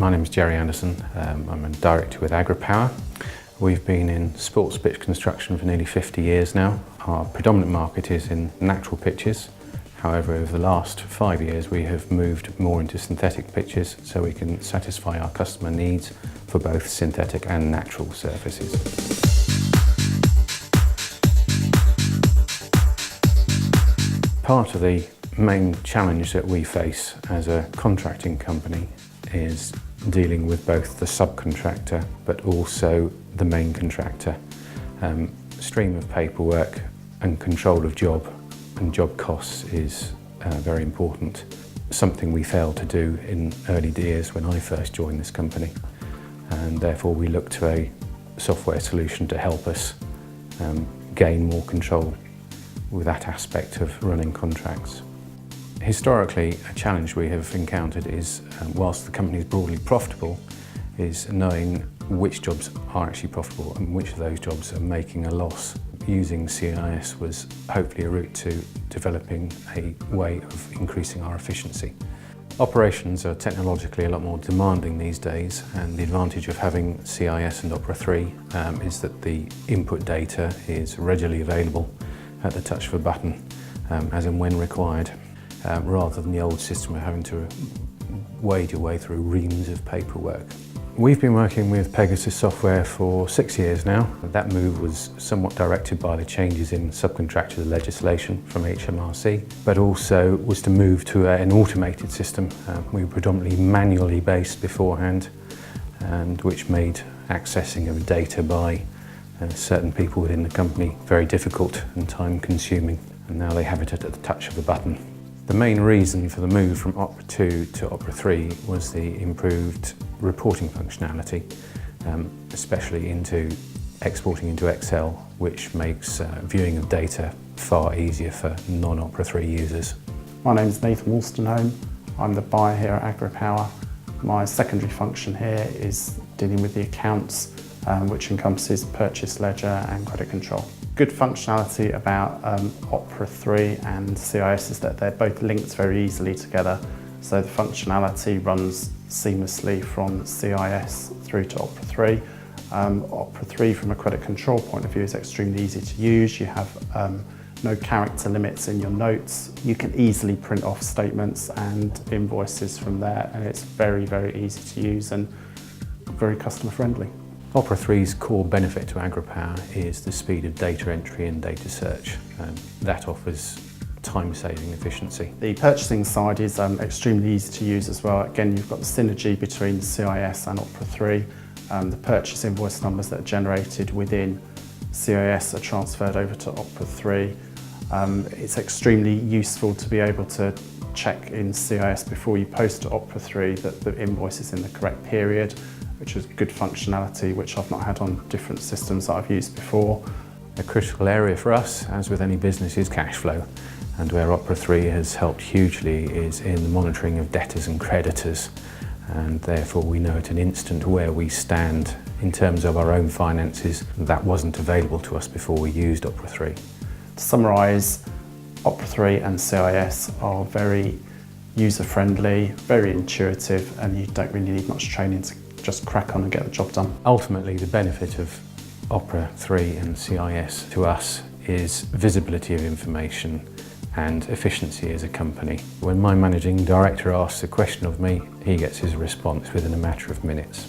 My name is Jerry Anderson. I'm a director with Agripower. We've been in sports pitch construction for nearly 50 years now. Our predominant market is in natural pitches. However, over the last 5 years we have moved more into synthetic pitches so we can satisfy our customer needs for both synthetic and natural surfaces. Part of the main challenge that we face as a contracting company is dealing with both the subcontractor but also the main contractor. Stream of paperwork and control of job and job costs is very important. Something we failed to do in early years when I first joined this company, and therefore we looked to a software solution to help us gain more control with that aspect of running contracts. Historically, a challenge we have encountered is, whilst the company is broadly profitable, is knowing which jobs are actually profitable and which of those jobs are making a loss. Using CIS was hopefully a route to developing a way of increasing our efficiency. Operations are technologically a lot more demanding these days, and the advantage of having CIS and Opera 3 is that the input data is readily available at the touch of a button, as and when required. Rather than the old system of having to wade your way through reams of paperwork. We've been working with Pegasus software for 6 years now. That move was somewhat directed by the changes in subcontractor legislation from HMRC, but also was to move to an automated system. We were predominantly manually based beforehand, and which made accessing of data by certain people within the company very difficult and time consuming. And now they have it at the touch of a button. The main reason for the move from Opera 2 to Opera 3 was the improved reporting functionality, especially into exporting into Excel, which makes viewing of data far easier for non-Opera 3 users. My name is Nathan Wolstenholme. I'm the buyer here at Agripower. My secondary function here is dealing with the accounts, which encompasses purchase ledger and credit control. Good functionality about Opera 3 and CIS is that they're both linked very easily together, so the functionality runs seamlessly from CIS through to Opera 3. Opera 3 from a credit control point of view is extremely easy to use. You have no character limits in your notes. You can easily print off statements and invoices from there, and it's very, very easy to use and very customer friendly. Opera 3's core benefit to Agripower is the speed of data entry and data search. That offers time-saving efficiency. The purchasing side is extremely easy to use as well. Again, you've got the synergy between CIS and Opera 3. The purchase invoice numbers that are generated within CIS are transferred over to Opera 3. It's extremely useful to be able to check in CIS before you post to Opera 3 that the invoice is in the correct period, which is good functionality which I've not had on different systems that I've used before. A critical area for us, as with any business, is cash flow, and where Opera 3 has helped hugely is in the monitoring of debtors and creditors, and therefore we know at an instant where we stand in terms of our own finances. That wasn't available to us before we used Opera 3. To summarise, Opera 3 and CIS are very user-friendly, very intuitive, and you don't really need much training to just crack on and get the job done. Ultimately, the benefit of Opera 3 and CIS to us is visibility of information and efficiency as a company. When my managing director asks a question of me, he gets his response within a matter of minutes.